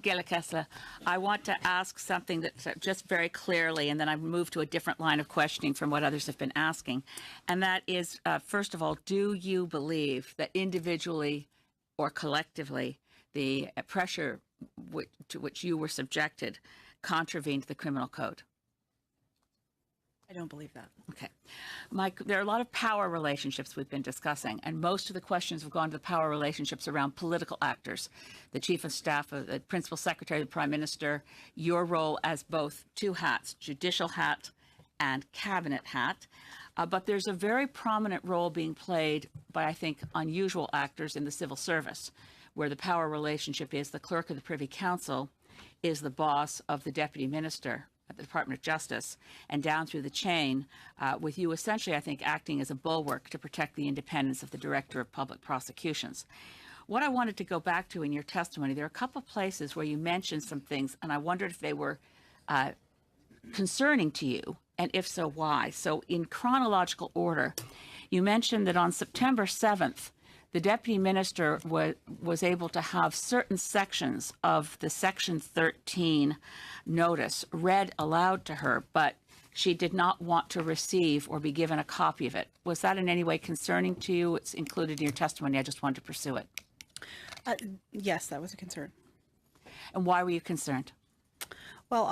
Gela Kessler, I want to ask something that's just very clearly, and then I move to a different line of questioning from what others have been asking. And that is, first of all, do you believe that individually or collectively the pressure to which you were subjected contravened the criminal code? I don't believe that. Okay. Mike, there are a lot of power relationships we've been discussing, and most of the questions have gone to the power relationships around political actors, the chief of staff, the principal secretary of the prime minister, your role as both two hats, judicial hat and cabinet hat. But there's a very prominent role being played by, I think, unusual actors in the civil service, where the power relationship is the clerk of the Privy Council is the boss of the deputy minister at the Department of Justice, and down through the chain, with you essentially, I think, acting as a bulwark to protect the independence of the Director of Public Prosecutions. What I wanted to go back to in your testimony, there are a couple of places where you mentioned some things, and I wondered if they were concerning to you, and if so, why. So in chronological order, you mentioned that on September 7th, the deputy minister was able to have certain sections of the Section 13 notice read aloud to her, but she did not want to receive or be given a copy of it. Was that in any way concerning to you? It's included in your testimony. I just wanted to pursue it. Yes, that was a concern. And why were you concerned? Well,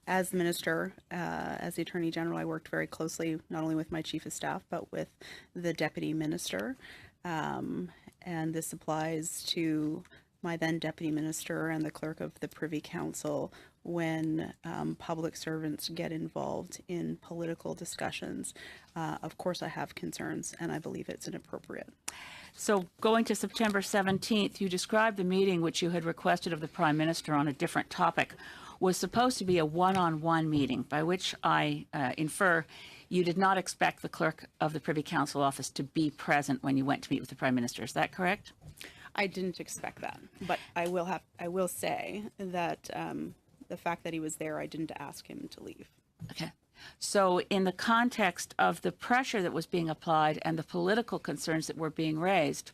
as the minister, as the Attorney General, I worked very closely not only with my chief of staff, but with the deputy minister. And this applies to my then deputy minister and the clerk of the Privy Council when public servants get involved in political discussions. Of course, I have concerns, and I believe it's inappropriate. So going to September 17th, you described the meeting which you had requested of the Prime Minister on a different topic was supposed to be a one-on-one meeting, by which I infer you did not expect the clerk of the Privy Council office to be present when you went to meet with the Prime Minister. Is that correct? I didn't expect that, but I will say that the fact that he was there, I didn't ask him to leave. Okay. So in the context of the pressure that was being applied and the political concerns that were being raised,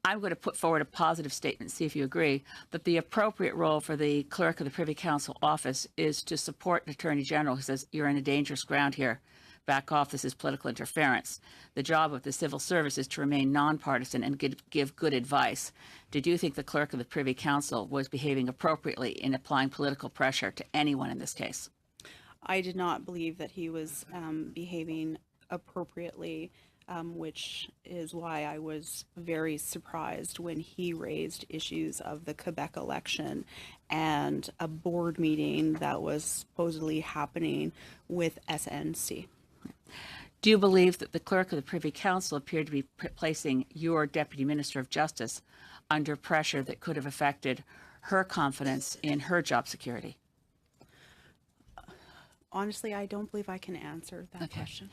I'm going to put forward a positive statement, see if you agree, that the appropriate role for the clerk of the Privy Council office is to support an Attorney General who says, you're in a dangerous ground here. Back off, this is political interference. The job of the civil service is to remain nonpartisan and give good advice. Did you think the clerk of the Privy Council was behaving appropriately in applying political pressure to anyone in this case? I did not believe that he was behaving appropriately, which is why I was very surprised when he raised issues of the Quebec election and a board meeting that was supposedly happening with SNC. Do you believe that the clerk of the Privy Council appeared to be placing your Deputy Minister of Justice under pressure that could have affected her confidence in her job security? Honestly, I don't believe I can answer that question.